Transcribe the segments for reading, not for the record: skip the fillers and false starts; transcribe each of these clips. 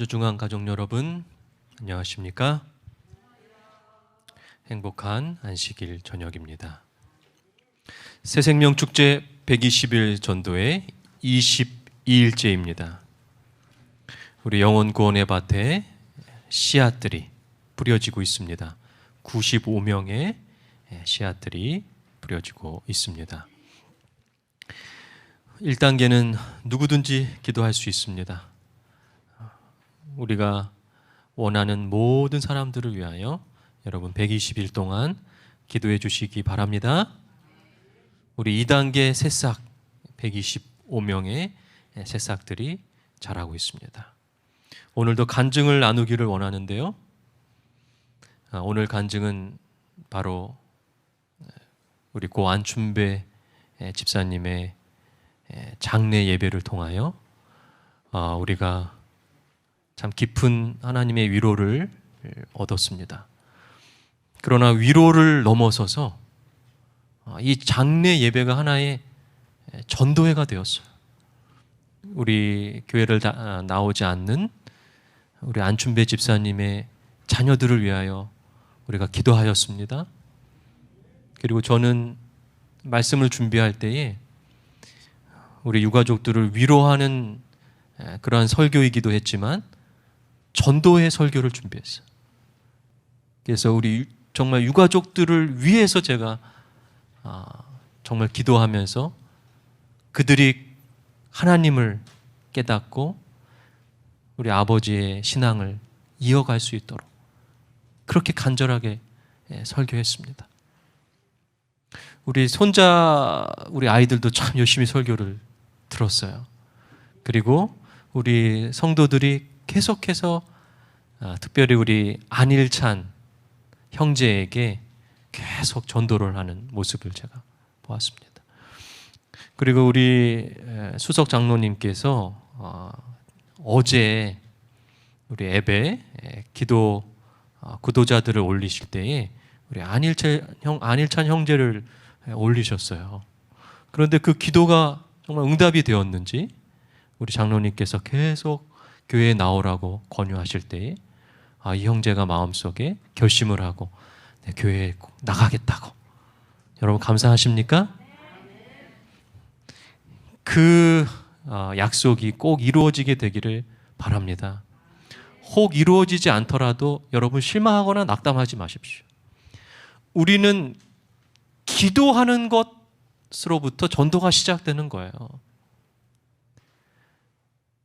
사주중앙 가족 여러분, 안녕하십니까? 행복한 안식일 저녁입니다. 새생명축제 120일 전도의 22일째입니다. 우리 영혼구원의 밭에 씨앗들이 뿌려지고 있습니다. 95명의 씨앗들이 뿌려지고 있습니다. 1단계는 누구든지 기도할 수 있습니다. 우리가 원하는 모든 사람들을 위하여 여러분 120일 동안 기도해 주시기 바랍니다. 우리 2단계 새싹 125명의 새싹들이 자라고 있습니다. 오늘도 간증을 나누기를 원하는데요. 오늘 간증은 바로 우리 고 안춘배 집사님의 장례 예배를 통하여 우리가 참 깊은 하나님의 위로를 얻었습니다. 그러나 위로를 넘어서서 이 장례 예배가 하나의 전도회가 되었어요. 우리 교회를 나오지 않는 우리 안춘배 집사님의 자녀들을 위하여 우리가 기도하였습니다. 그리고 저는 말씀을 준비할 때에 우리 유가족들을 위로하는 그러한 설교이기도 했지만 전도의 설교를 준비했어요. 그래서 우리 정말 유가족들을 위해서 제가 정말 기도하면서 그들이 하나님을 깨닫고 우리 아버지의 신앙을 이어갈 수 있도록 그렇게 간절하게 설교했습니다. 우리 손자, 우리 아이들도 참 열심히 설교를 들었어요. 그리고 우리 성도들이 계속해서 특별히 우리 안일찬 형제에게 계속 전도를 하는 모습을 제가 보았습니다. 그리고 우리 수석 장로님께서 어제 우리 예배 기도 구도자들을 올리실 때에 우리 안일찬 형제를 올리셨어요. 그런데 그 기도가 정말 응답이 되었는지 우리 장로님께서 계속 교회에 나오라고 권유하실 때에 이 형제가 마음속에 결심을 하고 교회에 꼭 나가겠다고. 여러분 감사하십니까? 그 약속이 꼭 이루어지게 되기를 바랍니다. 혹 이루어지지 않더라도 여러분 실망하거나 낙담하지 마십시오. 우리는 기도하는 것으로부터 전도가 시작되는 거예요.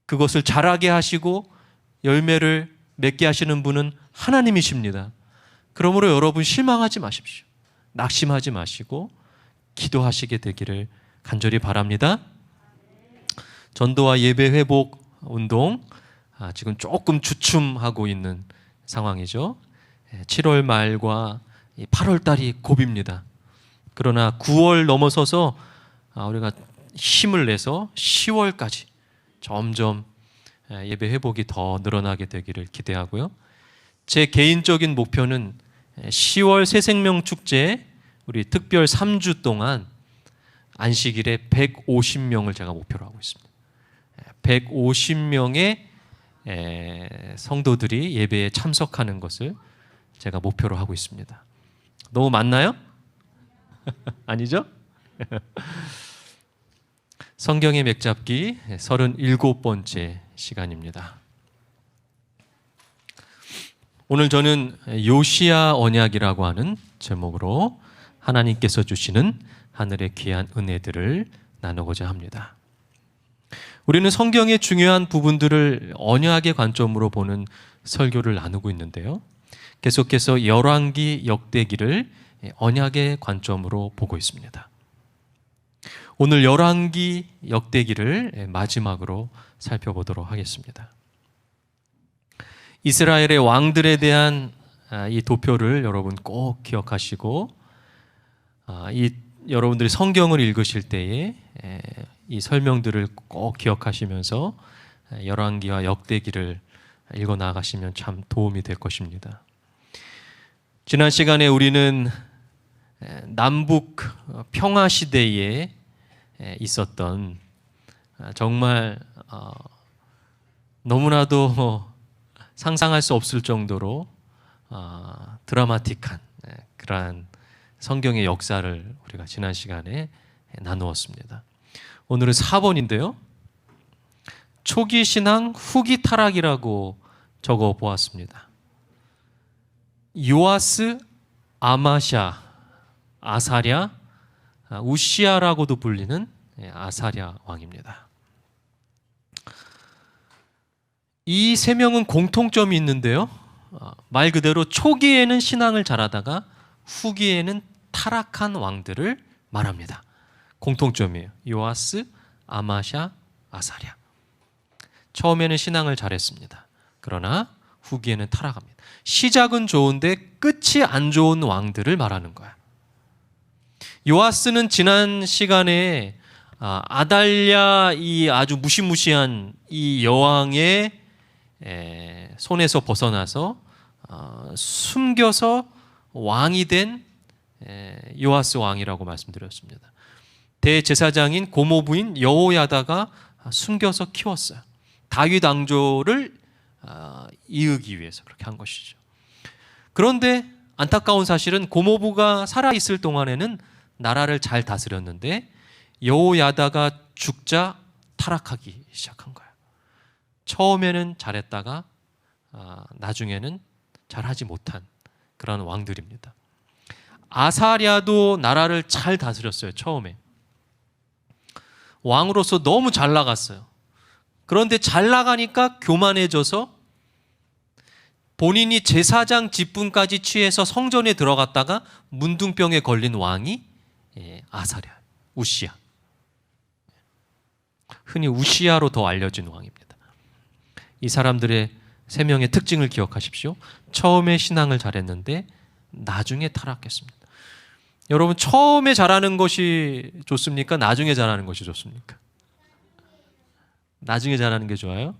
그것을 자라게 하시고 열매를 맺게 하시는 분은 하나님이십니다. 그러므로 여러분 실망하지 마십시오. 낙심하지 마시고 기도하시게 되기를 간절히 바랍니다. 전도와 예배 회복 운동 지금 조금 주춤하고 있는 상황이죠. 7월 말과 8월 달이 고비입니다. 그러나 9월 넘어서서 우리가 힘을 내서 10월까지 점점 예배 회복이 더 늘어나게 되기를 기대하고요. 제 개인적인 목표는 10월 새생명축제 우리 특별 3주 동안 안식일에 150명을 제가 목표로 하고 있습니다. 150명의 성도들이 예배에 참석하는 것을 제가 목표로 하고 있습니다. 너무 많나요? 아니죠? 성경의 맥잡기 37번째 시간입니다. 오늘 저는 요시야 언약이라고 하는 제목으로 하나님께서 주시는 하늘의 귀한 은혜들을 나누고자 합니다. 우리는 성경의 중요한 부분들을 언약의 관점으로 보는 설교를 나누고 있는데요. 계속해서 열왕기 역대기를 언약의 관점으로 보고 있습니다. 오늘 열왕기 역대기를 마지막으로 살펴보도록 하겠습니다. 이스라엘의 왕들에 대한 이 도표를 여러분 꼭 기억하시고 여러분들이 성경을 읽으실 때에 이 설명들을 꼭 기억하시면서 열왕기와 역대기를 읽어 나가시면 참 도움이 될 것입니다. 지난 시간에 우리는 남북 평화 시대에 있었던 정말 너무나도 상상할 수 없을 정도로 드라마틱한 그러한 성경의 역사를 우리가 지난 시간에 나누었습니다. 오늘은 4번인데요. 초기 신앙, 후기 타락이라고 적어 보았습니다. 요아스, 아마샤, 아사랴, 우시아라고도 불리는 아사랴 왕입니다. 이 세 명은 공통점이 있는데요. 말 그대로 초기에는 신앙을 잘하다가 후기에는 타락한 왕들을 말합니다. 공통점이에요. 요아스, 아마샤, 아사랴. 처음에는 신앙을 잘했습니다. 그러나 후기에는 타락합니다. 시작은 좋은데 끝이 안 좋은 왕들을 말하는 거야. 요아스는 지난 시간에 아달랴 이 아주 무시무시한 이 여왕의 손에서 벗어나서 숨겨서 왕이 된 요아스 왕이라고 말씀드렸습니다. 대제사장인 고모부인 여호야다가 숨겨서 키웠어요. 다윗 왕조를 이으기 위해서 그렇게 한 것이죠. 그런데 안타까운 사실은 고모부가 살아있을 동안에는 나라를 잘 다스렸는데 여호야다가 죽자 타락하기 시작한 거예요. 처음에는 잘했다가 나중에는 잘하지 못한 그런 왕들입니다. 아사랴도 나라를 잘 다스렸어요. 처음에 왕으로서 너무 잘 나갔어요. 그런데 잘 나가니까 교만해져서 본인이 제사장 직분까지 취해서 성전에 들어갔다가 문둥병에 걸린 왕이 아사랴, 우시야. 흔히 우시야로 더 알려진 왕입니다. 이 사람들의 세 명의 특징을 기억하십시오. 처음에 신앙을 잘했는데 나중에 타락했습니다. 여러분, 처음에 잘하는 것이 좋습니까? 나중에 잘하는 것이 좋습니까? 나중에 잘하는 게 좋아요?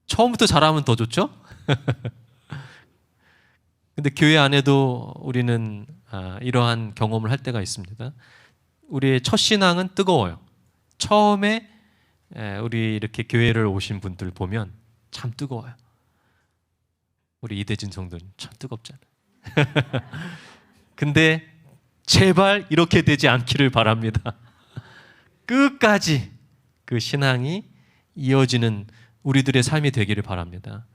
처음부터 잘하면 더 좋죠? 근데 교회 안에도 우리는 이러한 경험을 할 때가 있습니다. 우리의 첫 신앙은 뜨거워요. 처음에 우리 이렇게 교회를 오신 분들 보면 참 뜨거워요. 우리 이대진 성도님 참 뜨겁잖아요. 근데 제발 이렇게 되지 않기를 바랍니다. 끝까지 그 신앙이 이어지는 우리들의 삶이 되기를 바랍니다.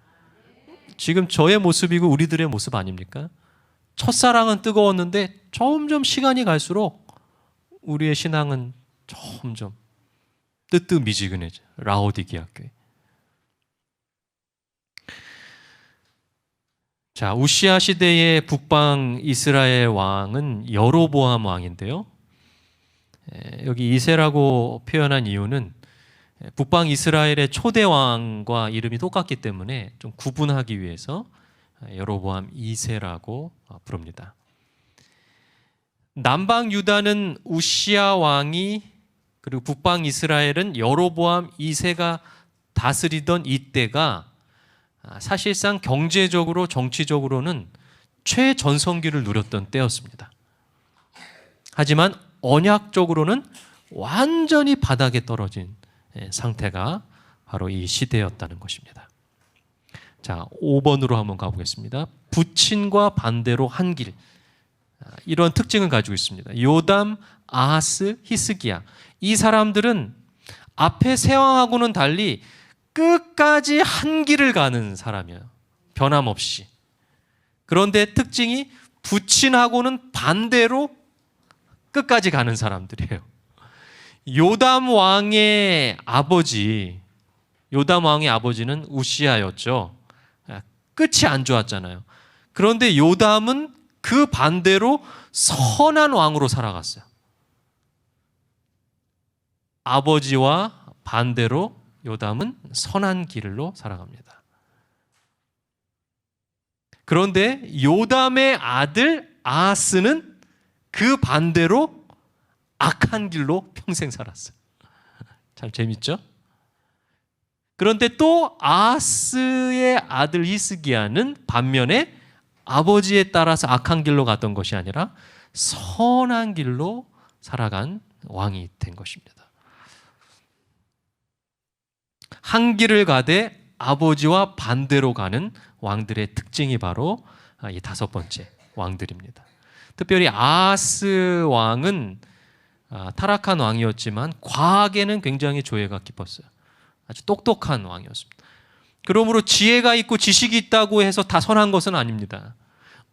지금 저의 모습이고 우리들의 모습 아닙니까? 첫사랑은 뜨거웠는데 점점 시간이 갈수록 우리의 신앙은 점점 뜨뜻미지근해져. 라오디게아 교회. 자, 우시아 시대의 북방 이스라엘 왕은 여로보암 왕인데요. 여기 이세라고 표현한 이유는 북방 이스라엘의 초대 왕과 이름이 똑같기 때문에 좀 구분하기 위해서 여로보암 2세라고 부릅니다. 남방 유다는 우시아 왕이, 그리고 북방 이스라엘은 여로보암 2세가 다스리던 이때가 사실상 경제적으로 정치적으로는 최전성기를 누렸던 때였습니다. 하지만 언약적으로는 완전히 바닥에 떨어진 상태가 바로 이 시대였다는 것입니다. 자, 5번으로 한번 가보겠습니다. 부친과 반대로 한 길. 이런 특징을 가지고 있습니다. 요담, 아하스, 히스기야. 이 사람들은 앞에 세 왕하고는 달리 끝까지 한 길을 가는 사람이에요. 변함없이. 그런데 특징이 부친하고는 반대로 끝까지 가는 사람들이에요. 요담 왕의 아버지는 우시아였죠. 끝이 안 좋았잖아요. 그런데 요담은 그 반대로 선한 왕으로 살아갔어요. 아버지와 반대로 요담은 선한 길로 살아갑니다. 그런데 요담의 아들 아하스는 그 반대로 악한 길로 평생 살았어요. 참 재밌죠? 그런데 또 아하스의 아들 히스기야는 반면에 아버지에 따라서 악한 길로 갔던 것이 아니라 선한 길로 살아간 왕이 된 것입니다. 한 길을 가되 아버지와 반대로 가는 왕들의 특징이 바로 이 다섯 번째 왕들입니다. 특별히 아하스 왕은 타락한 왕이었지만 과학에는 굉장히 조예가 깊었어요. 아주 똑똑한 왕이었습니다. 그러므로 지혜가 있고 지식이 있다고 해서 다 선한 것은 아닙니다.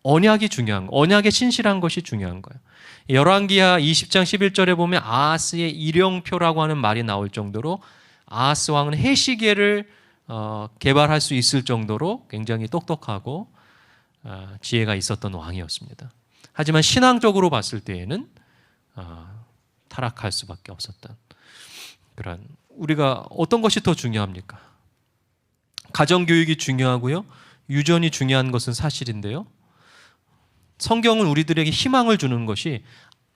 언약이 중요한 거, 언약에 신실한 것이 중요한 거예요. 열왕기하 20장 11절에 보면 아하스의 일령표라고 하는 말이 나올 정도로 아하스 왕은 해시계를 개발할 수 있을 정도로 굉장히 똑똑하고 지혜가 있었던 왕이었습니다. 하지만 신앙적으로 봤을 때에는 타락할 수밖에 없었던 그런, 우리가 어떤 것이 더 중요합니까? 가정교육이 중요하고요, 유전이 중요한 것은 사실인데요, 성경은 우리들에게 희망을 주는 것이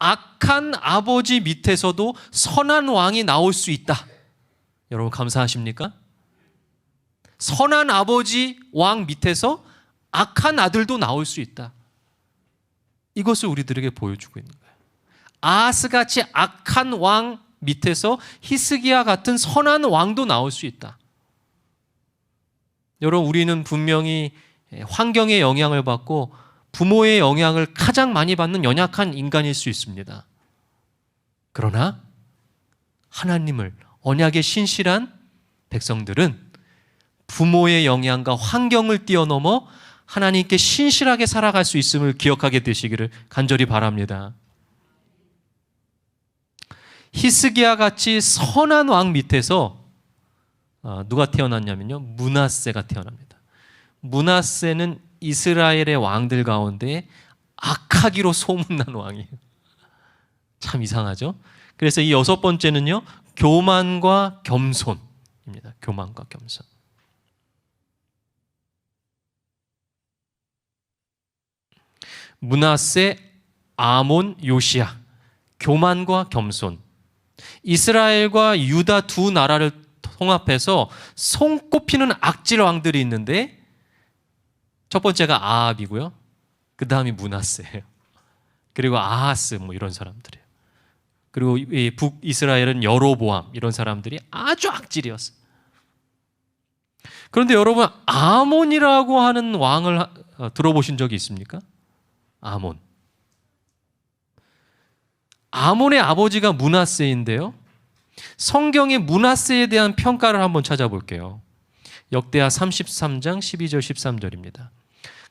악한 아버지 밑에서도 선한 왕이 나올 수 있다. 여러분 감사하십니까? 선한 아버지 왕 밑에서 악한 아들도 나올 수 있다. 이것을 우리들에게 보여주고 있는 거예요. 아하스같이 악한 왕 밑에서 히스기야 같은 선한 왕도 나올 수 있다. 여러분, 우리는 분명히 환경의 영향을 받고 부모의 영향을 가장 많이 받는 연약한 인간일 수 있습니다. 그러나 하나님을, 언약에 신실한 백성들은 부모의 영향과 환경을 뛰어넘어 하나님께 신실하게 살아갈 수 있음을 기억하게 되시기를 간절히 바랍니다. 히스기야 같이 선한 왕 밑에서 누가 태어났냐면요, 므낫세가 태어납니다. 므낫세는 이스라엘의 왕들 가운데 악하기로 소문난 왕이에요. 참 이상하죠? 그래서 이 여섯 번째는요, 교만과 겸손입니다. 교만과 겸손. 므낫세, 아몬, 요시야. 교만과 겸손. 이스라엘과 유다 두 나라를 통합해서 손꼽히는 악질 왕들이 있는데, 첫 번째가 아합이고요, 그 다음이 므낫세예요. 그리고 아하스, 뭐 이런 사람들이에요. 그리고 이 북이스라엘은 여로보암, 이런 사람들이 아주 악질이었어요. 그런데 여러분, 아몬이라고 하는 왕을 들어보신 적이 있습니까? 아몬. 아몬의 아버지가 므낫세인데요, 성경의 므낫세에 대한 평가를 한번 찾아볼게요. 역대하 33장 12절 13절입니다.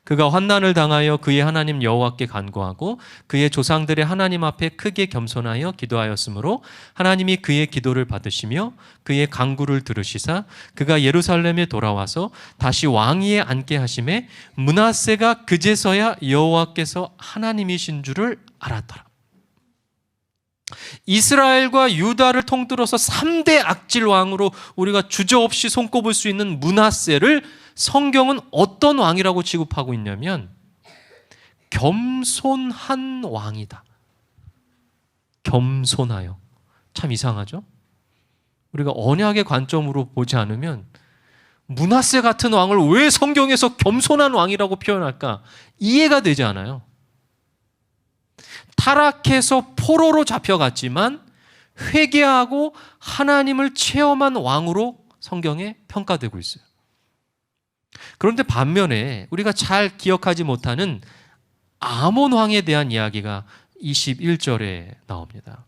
그가 환난을 당하여 그의 하나님 여호와께 간구하고 그의 조상들의 하나님 앞에 크게 겸손하여 기도하였으므로 하나님이 그의 기도를 받으시며 그의 간구를 들으시사 그가 예루살렘에 돌아와서 다시 왕위에 앉게 하심에 므낫세가 그제서야 여호와께서 하나님이신 줄을 알았더라. 이스라엘과 유다를 통틀어서 3대 악질 왕으로 우리가 주저없이 손꼽을 수 있는 므낫세를 성경은 어떤 왕이라고 취급하고 있냐면 겸손한 왕이다. 겸손하여. 참 이상하죠? 우리가 언약의 관점으로 보지 않으면 므낫세 같은 왕을 왜 성경에서 겸손한 왕이라고 표현할까? 이해가 되지 않아요. 타락해서 포로로 잡혀갔지만 회개하고 하나님을 체험한 왕으로 성경에 평가되고 있어요. 그런데 반면에 우리가 잘 기억하지 못하는 아몬 왕에 대한 이야기가 21절에 나옵니다.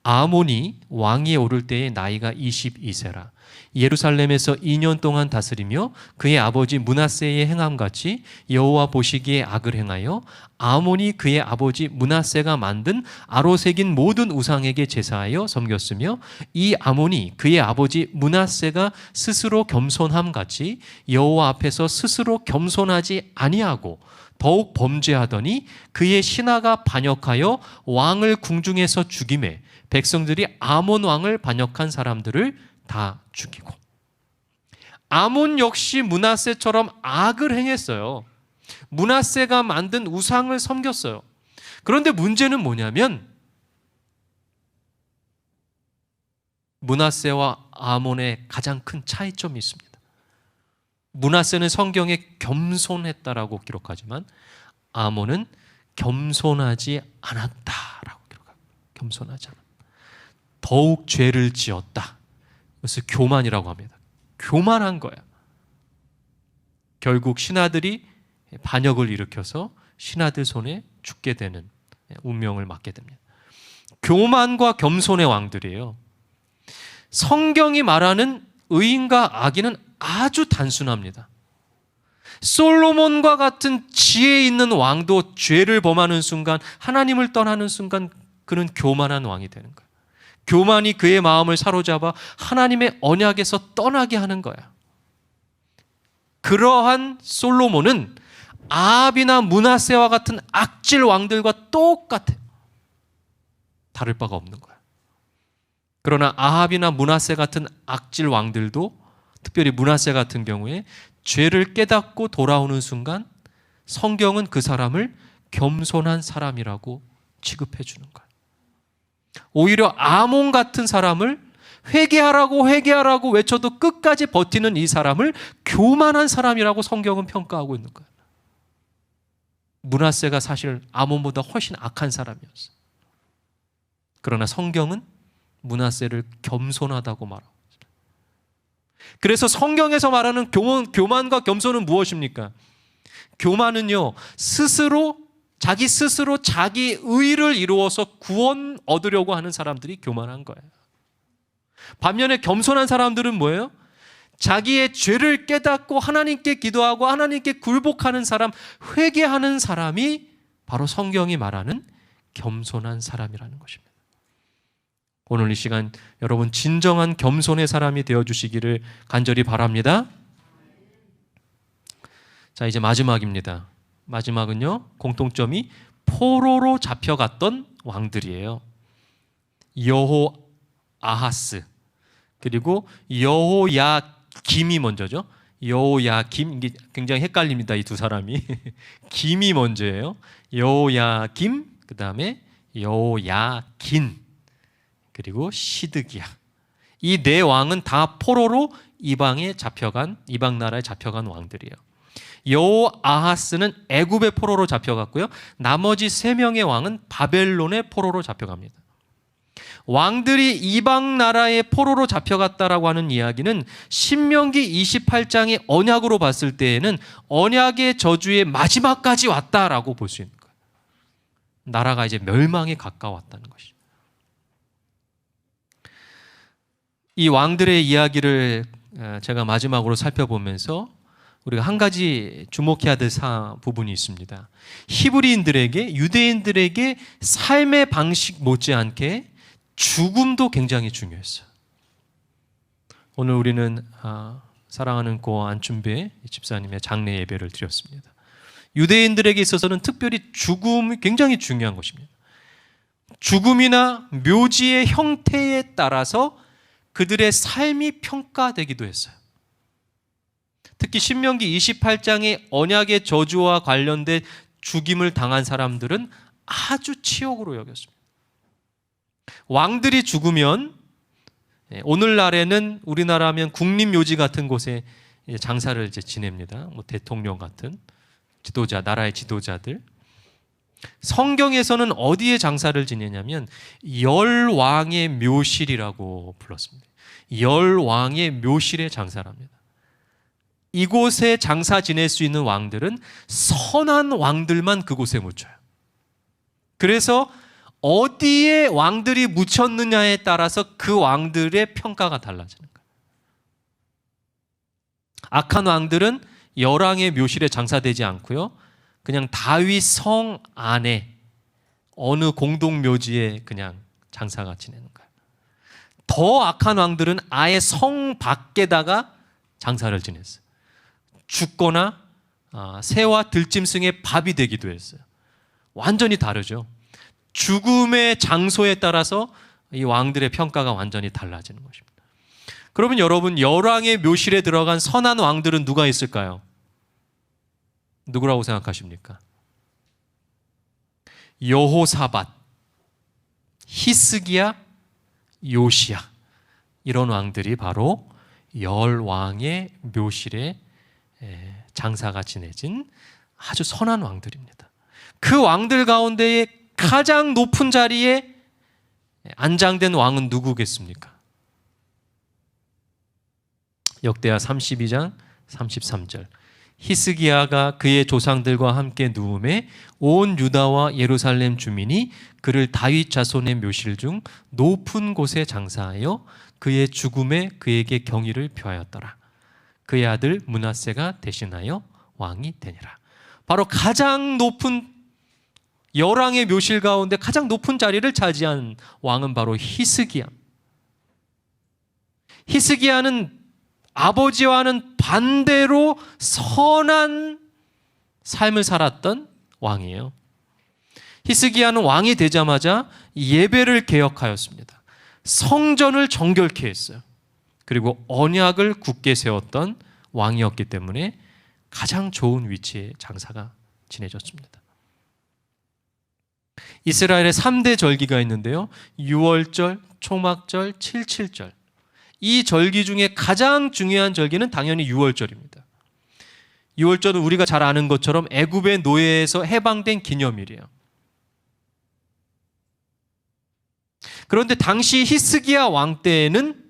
아몬이 왕위에 오를 때의 나이가 22세라. 예루살렘에서 2년 동안 다스리며 그의 아버지 므낫세의 행함같이 여호와 보시기에 악을 행하여 아몬이 그의 아버지 므낫세가 만든 아로새긴 모든 우상에게 제사하여 섬겼으며 이 아몬이 그의 아버지 므낫세가 스스로 겸손함같이 여호와 앞에서 스스로 겸손하지 아니하고 더욱 범죄하더니 그의 신하가 반역하여 왕을 궁중에서 죽이매 백성들이 아몬 왕을 반역한 사람들을 다 죽이고. 아몬 역시 므낫세처럼 악을 행했어요. 므낫세가 만든 우상을 섬겼어요. 그런데 문제는 뭐냐면 므낫세와 아몬의 가장 큰 차이점이 있습니다. 므낫세는 성경에 겸손했다라고 기록하지만 아몬은 겸손하지 않았다라고 기록합니다. 겸손하지 않았다. 더욱 죄를 지었다. 그것을 교만이라고 합니다. 교만한 거야. 결국 신하들이 반역을 일으켜서 신하들 손에 죽게 되는 운명을 맞게 됩니다. 교만과 겸손의 왕들이에요. 성경이 말하는 의인과 악인은 아주 단순합니다. 솔로몬과 같은 지혜 있는 왕도 죄를 범하는 순간, 하나님을 떠나는 순간 그는 교만한 왕이 되는 거예요. 교만이 그의 마음을 사로잡아 하나님의 언약에서 떠나게 하는 거예요. 그러한 솔로몬은 아합이나 므낫세와 같은 악질 왕들과 똑같아요. 다를 바가 없는 거예요. 그러나 아합이나 므낫세 같은 악질 왕들도, 특별히 므낫세 같은 경우에 죄를 깨닫고 돌아오는 순간 성경은 그 사람을 겸손한 사람이라고 취급해 주는 거예요. 오히려 아몬 같은 사람을 회개하라고 외쳐도 끝까지 버티는 이 사람을 교만한 사람이라고 성경은 평가하고 있는 거예요. 므낫세가 사실 아몬보다 훨씬 악한 사람이었어요. 그러나 성경은 므낫세를 겸손하다고 말하고 있습니다. 그래서 성경에서 말하는 교만과 겸손은 무엇입니까? 교만은요, 자기 스스로 자기 의를 이루어서 구원 얻으려고 하는 사람들이 교만한 거예요. 반면에 겸손한 사람들은 뭐예요? 자기의 죄를 깨닫고 하나님께 기도하고 하나님께 굴복하는 사람, 회개하는 사람이 바로 성경이 말하는 겸손한 사람이라는 것입니다. 오늘 이 시간 여러분 진정한 겸손의 사람이 되어주시기를 간절히 바랍니다. 자, 이제 마지막입니다. 마지막은요, 공통점이 포로로 잡혀갔던 왕들이에요. 여호아하스, 그리고 여호야김이 먼저죠. 여호야김, 이게 굉장히 헷갈립니다. 이 두 사람이. 김이 먼저예요. 여호야김, 그 다음에 여호야긴, 그리고 시드기야. 이 네 왕은 다 포로로 이방 나라에 잡혀간 왕들이에요. 여호아하스는 애굽의 포로로 잡혀갔고요. 나머지 세 명의 왕은 바벨론의 포로로 잡혀갑니다. 왕들이 이방 나라의 포로로 잡혀갔다라고 하는 이야기는 신명기 28장의 언약으로 봤을 때에는 언약의 저주의 마지막까지 왔다라고 볼 수 있는 거예요. 나라가 이제 멸망에 가까웠다는 것이죠. 이 왕들의 이야기를 제가 마지막으로 살펴보면서 우리가 한 가지 주목해야 될 부분이 있습니다. 히브리인들에게, 유대인들에게 삶의 방식 못지않게 죽음도 굉장히 중요했어요. 오늘 우리는 사랑하는 고 안춘배 집사님의 장례 예배를 드렸습니다. 유대인들에게 있어서는 특별히 죽음이 굉장히 중요한 것입니다. 죽음이나 묘지의 형태에 따라서 그들의 삶이 평가되기도 했어요. 특히 신명기 28장의 언약의 저주와 관련된 죽임을 당한 사람들은 아주 치욕으로 여겼습니다. 왕들이 죽으면 오늘날에는 우리나라면 국립묘지 같은 곳에 장사를 이제 지냅니다. 뭐 대통령 같은 지도자, 나라의 지도자들. 성경에서는 어디에 장사를 지내냐면 열왕의 묘실이라고 불렀습니다. 열왕의 묘실에 장사를 합니다. 이곳에 장사 지낼 수 있는 왕들은 선한 왕들만 그곳에 묻혀요. 그래서 어디에 왕들이 묻혔느냐에 따라서 그 왕들의 평가가 달라지는 거예요. 악한 왕들은 열왕의 묘실에 장사되지 않고요, 그냥 다윗 성 안에 어느 공동묘지에 그냥 장사가 지내는 거예요. 더 악한 왕들은 아예 성 밖에다가 장사를 지냈어요. 죽거나 새와 들짐승의 밥이 되기도 했어요. 완전히 다르죠. 죽음의 장소에 따라서 이 왕들의 평가가 완전히 달라지는 것입니다. 그러면 여러분, 열왕의 묘실에 들어간 선한 왕들은 누가 있을까요? 누구라고 생각하십니까? 여호사밧, 히스기야, 요시야, 이런 왕들이 바로 열왕의 묘실에 장사가 지내진 아주 선한 왕들입니다. 그 왕들 가운데에 가장 높은 자리에 안장된 왕은 누구겠습니까? 역대하 32장 33절. 히스기야가 그의 조상들과 함께 누움에 온 유다와 예루살렘 주민이 그를 다윗 자손의 묘실 중 높은 곳에 장사하여 그의 죽음에 그에게 경의를 표하였더라. 그의 아들 므낫세가 대신하여 왕이 되니라. 바로 가장 높은 열왕의 묘실 가운데 가장 높은 자리를 차지한 왕은 바로 히스기야. 히스기야는 아버지와는 반대로 선한 삶을 살았던 왕이에요. 히스기야는 왕이 되자마자 예배를 개혁하였습니다. 성전을 정결케 했어요. 그리고 언약을 굳게 세웠던 왕이었기 때문에 가장 좋은 위치에 장사가 지내졌습니다. 이스라엘의 3대 절기가 있는데요. 유월절, 초막절, 칠칠절. 이 절기 중에 가장 중요한 절기는 당연히 유월절입니다. 유월절은 우리가 잘 아는 것처럼 애굽의 노예에서 해방된 기념일이에요. 그런데 당시 히스기야 왕 때에는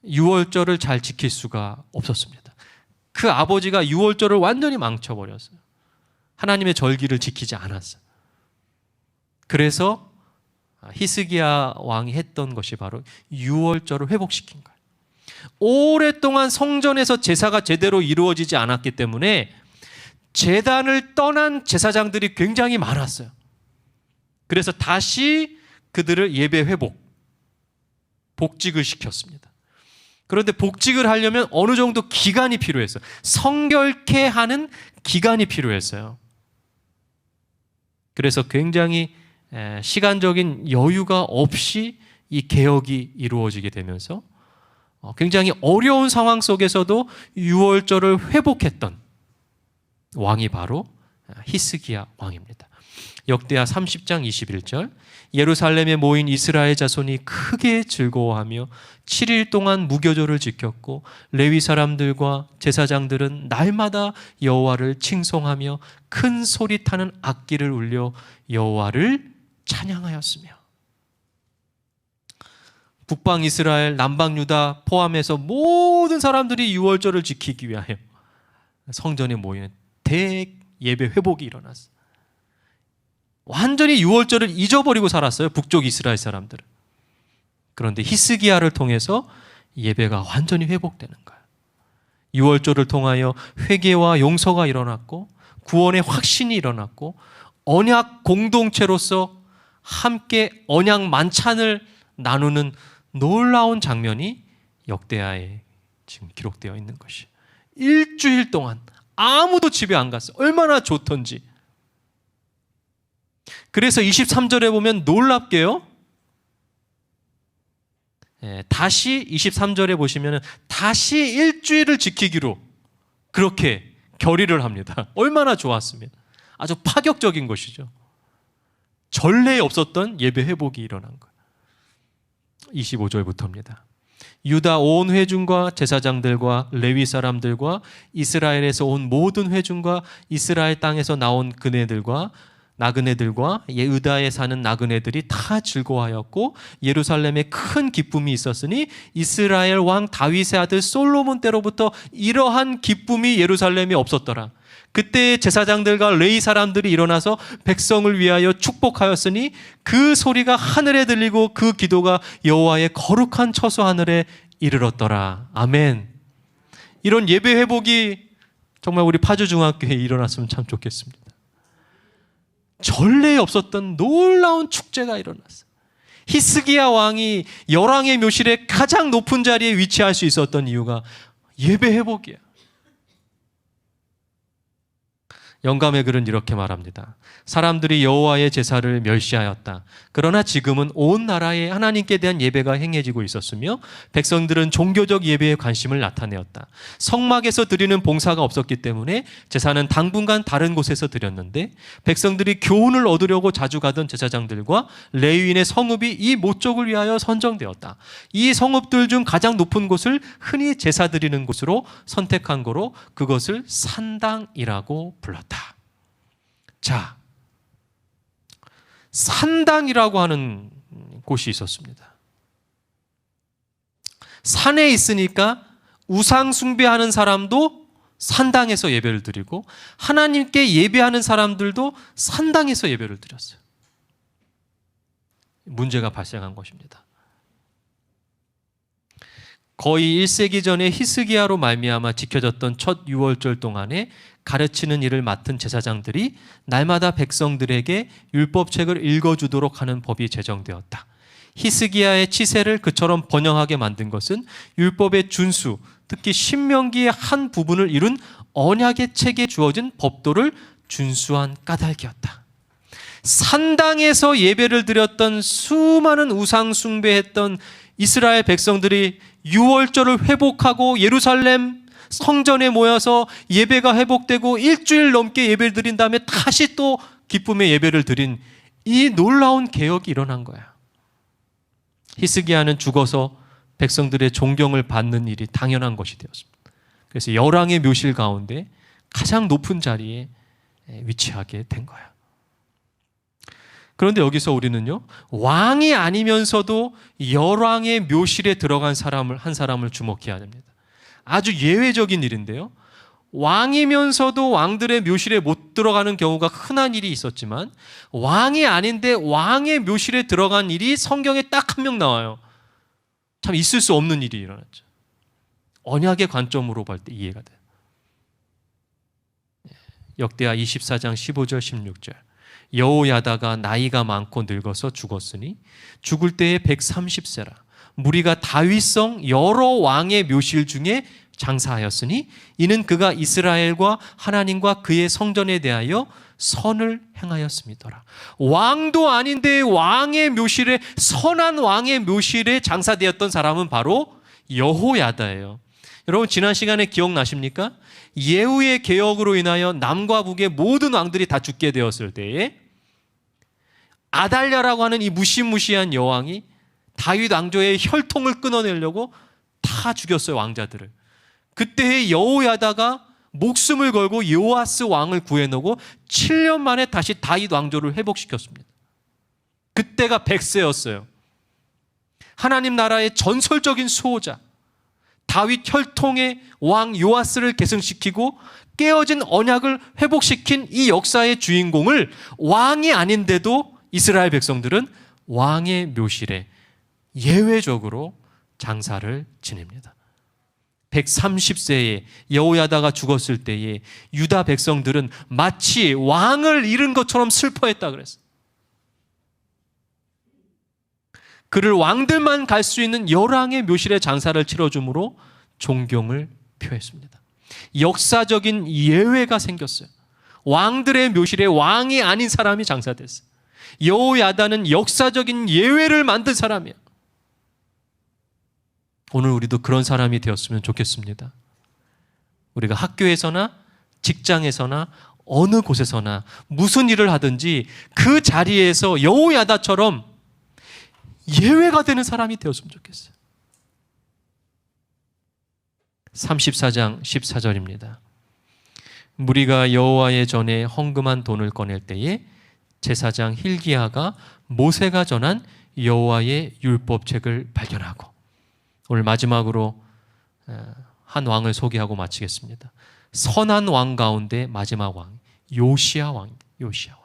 유월절을 잘 지킬 수가 없었습니다. 그 아버지가 유월절을 완전히 망쳐버렸어요. 하나님의 절기를 지키지 않았어요. 그래서 히스기야 왕이 했던 것이 바로 유월절을 회복시킨 거예요. 오랫동안 성전에서 제사가 제대로 이루어지지 않았기 때문에 제단을 떠난 제사장들이 굉장히 많았어요. 그래서 다시 그들을 예배 회복, 복직을 시켰습니다. 그런데 복직을 하려면 어느 정도 기간이 필요했어요. 성결케 하는 기간이 필요했어요. 그래서 굉장히 시간적인 여유가 없이 이 개혁이 이루어지게 되면서 굉장히 어려운 상황 속에서도 유월절을 회복했던 왕이 바로 히스기야 왕입니다. 역대하 30장 21절 예루살렘에 모인 이스라엘 자손이 크게 즐거워하며 7일 동안 무교절을 지켰고 레위 사람들과 제사장들은 날마다 여호와를 칭송하며 큰 소리 타는 악기를 울려 여호와를 찬양하였으며. 북방 이스라엘, 남방 유다 포함해서 모든 사람들이 유월절을 지키기 위하여 성전에 모이는 대예배 회복이 일어났어요. 완전히 유월절을 잊어버리고 살았어요, 북쪽 이스라엘 사람들은. 그런데 히스기야를 통해서 예배가 완전히 회복되는 거예요. 유월절을 통하여 회개와 용서가 일어났고 구원의 확신이 일어났고 언약 공동체로서 함께 언약 만찬을 나누는 놀라운 장면이 역대하에 지금 기록되어 있는 것이에요. 일주일 동안 아무도 집에 안 갔어요. 얼마나 좋던지. 그래서 23절에 보면 놀랍게요. 다시 23절에 보시면 다시 일주일을 지키기로 그렇게 결의를 합니다. 얼마나 좋았으면. 아주 파격적인 것이죠. 전례에 없었던 예배 회복이 일어난 거예요. 25절부터입니다. 유다 온 회중과 제사장들과 레위 사람들과 이스라엘에서 온 모든 회중과 이스라엘 땅에서 나온 그네들과 나그네들과 유다에 사는 나그네들이 다 즐거워하였고 예루살렘에 큰 기쁨이 있었으니 이스라엘 왕 다윗의 아들 솔로몬 때로부터 이러한 기쁨이 예루살렘에 없었더라. 그때 제사장들과 레위 사람들이 일어나서 백성을 위하여 축복하였으니 그 소리가 하늘에 들리고 그 기도가 여호와의 거룩한 처소 하늘에 이르렀더라. 아멘. 이런 예배 회복이 정말 우리 파주중학교에 일어났으면 참 좋겠습니다. 전례에 없었던 놀라운 축제가 일어났어요. 히스기야 왕이 열왕의 묘실에 가장 높은 자리에 위치할 수 있었던 이유가 예배 회복이에요. 영감의 글은 이렇게 말합니다. 사람들이 여호와의 제사를 멸시하였다. 그러나 지금은 온 나라에 하나님께 대한 예배가 행해지고 있었으며 백성들은 종교적 예배에 관심을 나타내었다. 성막에서 드리는 봉사가 없었기 때문에 제사는 당분간 다른 곳에서 드렸는데 백성들이 교훈을 얻으려고 자주 가던 제사장들과 레위인의 성읍이 이 목적을 위하여 선정되었다. 이 성읍들 중 가장 높은 곳을 흔히 제사 드리는 곳으로 선택한 거로 그것을 산당이라고 불렀다. 자, 산당이라고 하는 곳이 있었습니다. 산에 있으니까 우상 숭배하는 사람도 산당에서 예배를 드리고 하나님께 예배하는 사람들도 산당에서 예배를 드렸어요. 문제가 발생한 것입니다. 거의 1세기 전에 히스기야로 말미암아 지켜졌던 첫 유월절 동안에 가르치는 일을 맡은 제사장들이 날마다 백성들에게 율법책을 읽어주도록 하는 법이 제정되었다. 히스기야의 치세를 그처럼 번영하게 만든 것은 율법의 준수, 특히 신명기의 한 부분을 이룬 언약의 책에 주어진 법도를 준수한 까닭이었다. 산당에서 예배를 드렸던 수많은 우상 숭배했던 이스라엘 백성들이 유월절을 회복하고 예루살렘 성전에 모여서 예배가 회복되고 일주일 넘게 예배를 드린 다음에 다시 또 기쁨의 예배를 드린 이 놀라운 개혁이 일어난 거야. 히스기야는 죽어서 백성들의 존경을 받는 일이 당연한 것이 되었습니다. 그래서 열왕의 묘실 가운데 가장 높은 자리에 위치하게 된 거야. 그런데 여기서 우리는요, 왕이 아니면서도 열왕의 묘실에 들어간 한 사람을 주목해야 됩니다. 아주 예외적인 일인데요, 왕이면서도 왕들의 묘실에 못 들어가는 경우가 흔한 일이 있었지만 왕이 아닌데 왕의 묘실에 들어간 일이 성경에 딱 한 명 나와요. 참 있을 수 없는 일이 일어났죠. 언약의 관점으로 볼 때 이해가 돼요. 역대하 24장 15절 16절. 여호야다가 나이가 많고 늙어서 죽었으니 죽을 때에 130세라. 무리가 다윗성 여러 왕의 묘실 중에 장사하였으니 이는 그가 이스라엘과 하나님과 그의 성전에 대하여 선을 행하였음이더라. 왕도 아닌데 왕의 묘실에, 선한 왕의 묘실에 장사되었던 사람은 바로 여호야다예요. 여러분, 지난 시간에 기억나십니까? 예후의 개혁으로 인하여 남과 북의 모든 왕들이 다 죽게 되었을 때에 아달랴라고 하는 이 무시무시한 여왕이 다윗 왕조의 혈통을 끊어내려고 다 죽였어요, 왕자들을. 그때의 여호야다가 목숨을 걸고 요아스 왕을 구해내고 7년 만에 다시 다윗 왕조를 회복시켰습니다. 그때가 100세였어요. 하나님 나라의 전설적인 수호자 다윗 혈통의 왕 요아스를 계승시키고 깨어진 언약을 회복시킨 이 역사의 주인공을 왕이 아닌데도 이스라엘 백성들은 왕의 묘실에 예외적으로 장사를 지냅니다. 130세에 여호야다가 죽었을 때에 유다 백성들은 마치 왕을 잃은 것처럼 슬퍼했다 그랬어요. 그를 왕들만 갈 수 있는 열왕의 묘실에 장사를 치러줌으로 존경을 표했습니다. 역사적인 예외가 생겼어요. 왕들의 묘실에 왕이 아닌 사람이 장사됐어요. 여호야다는 역사적인 예외를 만든 사람이에요. 오늘 우리도 그런 사람이 되었으면 좋겠습니다. 우리가 학교에서나 직장에서나 어느 곳에서나 무슨 일을 하든지 그 자리에서 여호야다처럼 예외가 되는 사람이 되었으면 좋겠어요. 34장 14절입니다. 무리가 여호와의 전에 헌금한 돈을 꺼낼 때에 제사장 hil기야가 모세가 전한 여호와의 율법책을 발견하고, 오늘 마지막으로 한 왕을 소개하고 마치겠습니다. 선한 왕 가운데 마지막 왕, 요시야 왕입니다. 요시야 왕.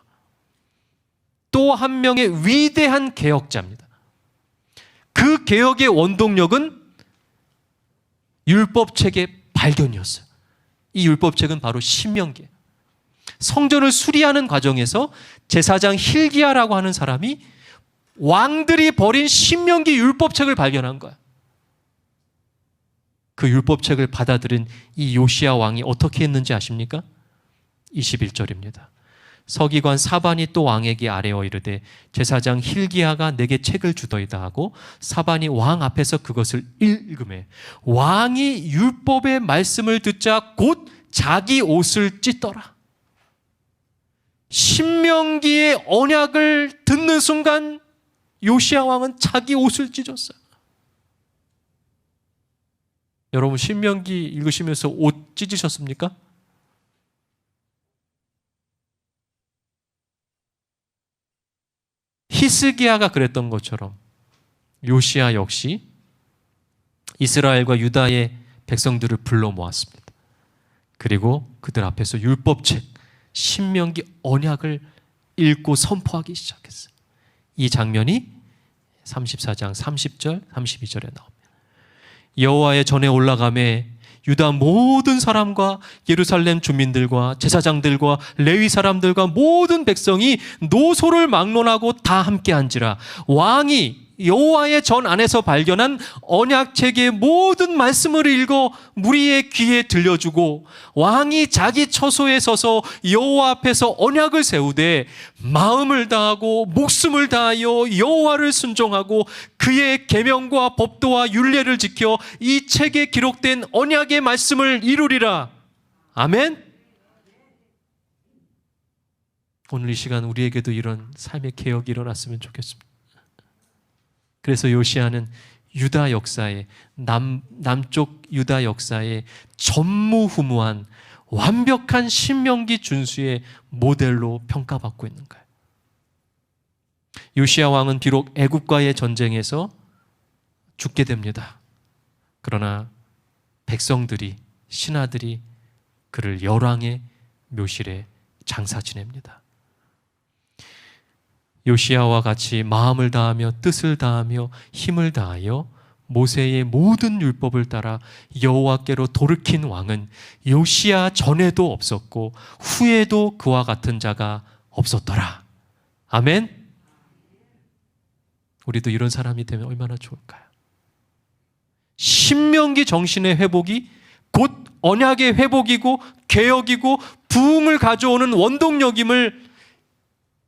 또 한 명의 위대한 개혁자입니다. 그 개혁의 원동력은 율법책의 발견이었어요. 이 율법책은 바로 신명기예요. 성전을 수리하는 과정에서 제사장 hil기야라고 하는 사람이 왕들이 버린 신명기 율법책을 발견한 거야. 그 율법책을 받아들인 이 요시야 왕이 어떻게 했는지 아십니까? 21절입니다. 서기관 사반이 또 왕에게 아뢰어 이르되 제사장 hil기야가 내게 책을 주더이다 하고 사반이 왕 앞에서 그것을 읽으매 왕이 율법의 말씀을 듣자 곧 자기 옷을 찢더라. 신명기의 언약을 듣는 순간 요시야 왕은 자기 옷을 찢었어요. 여러분, 신명기 읽으시면서 옷 찢으셨습니까? 히스기야가 그랬던 것처럼 요시야 역시 이스라엘과 유다의 백성들을 불러 모았습니다. 그리고 그들 앞에서 율법책 신명기 언약을 읽고 선포하기 시작했어요. 이 장면이 34장 30절 32절에 나옵니다. 여호와의 전에 올라가매 유다 모든 사람과 예루살렘 주민들과 제사장들과 레위 사람들과 모든 백성이 노소를 막론하고 다 함께 앉으라. 왕이 여호와의 전 안에서 발견한 언약책의 모든 말씀을 읽어 무리의 귀에 들려주고 왕이 자기 처소에 서서 여호와 앞에서 언약을 세우되 마음을 다하고 목숨을 다하여 여호와를 순종하고 그의 계명과 법도와 율례를 지켜 이 책에 기록된 언약의 말씀을 이루리라. 아멘. 오늘 이 시간 우리에게도 이런 삶의 개혁이 일어났으면 좋겠습니다. 그래서 요시야는 유다 역사에 남쪽 유다 역사에 전무후무한 완벽한 신명기 준수의 모델로 평가받고 있는 거예요. 요시야 왕은 비록 애굽과의 전쟁에서 죽게 됩니다. 그러나 백성들이 신하들이 그를 열왕의 묘실에 장사 지냅니다. 요시야와 같이 마음을 다하며 뜻을 다하며 힘을 다하여 모세의 모든 율법을 따라 여호와께로 돌이킨 왕은 요시야 전에도 없었고 후에도 그와 같은 자가 없었더라. 아멘. 우리도 이런 사람이 되면 얼마나 좋을까요? 신명기 정신의 회복이 곧 언약의 회복이고 개혁이고 부흥을 가져오는 원동력임을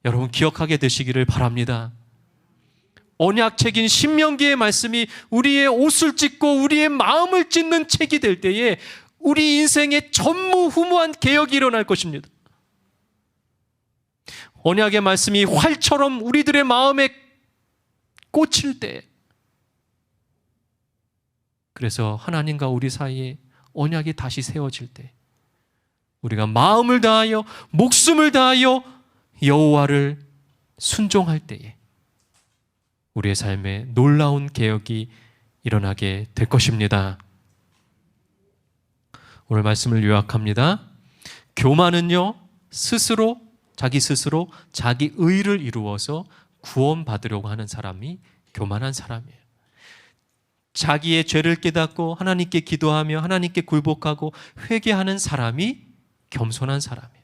여러분 기억하게 되시기를 바랍니다. 언약책인 신명기의 말씀이 우리의 옷을 찢고 우리의 마음을 찢는 책이 될 때에 우리 인생에 전무후무한 개혁이 일어날 것입니다. 언약의 말씀이 활처럼 우리들의 마음에 꽂힐 때, 그래서 하나님과 우리 사이에 언약이 다시 세워질 때 우리가 마음을 다하여 목숨을 다하여 여호와를 순종할 때에 우리의 삶에 놀라운 개혁이 일어나게 될 것입니다. 오늘 말씀을 요약합니다. 교만은요, 자기 스스로 자기 의를 이루어서 구원받으려고 하는 사람이 교만한 사람이에요. 자기의 죄를 깨닫고 하나님께 기도하며 하나님께 굴복하고 회개하는 사람이 겸손한 사람이에요.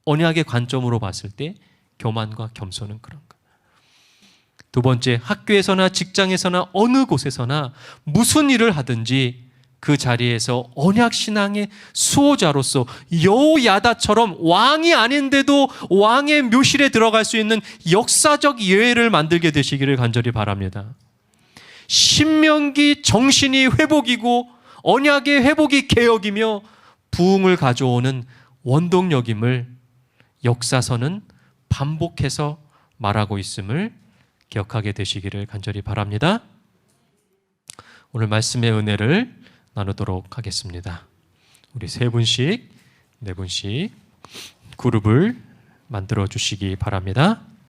언약의 관점으로 봤을 때 교만과 겸손은 그런 거예요. 두 번째, 학교에서나 직장에서나 어느 곳에서나 무슨 일을 하든지 그 자리에서 언약신앙의 수호자로서 여호야다처럼 왕이 아닌데도 왕의 묘실에 들어갈 수 있는 역사적 예외를 만들게 되시기를 간절히 바랍니다. 신명기 정신이 회복이고 언약의 회복이 개혁이며 부흥을 가져오는 원동력임을 역사서는 반복해서 말하고 있음을 기억하게 되시기를 간절히 바랍니다. 오늘 말씀의 은혜를 나누도록 하겠습니다. 우리 세 분씩, 네 분씩 그룹을 만들어 주시기 바랍니다.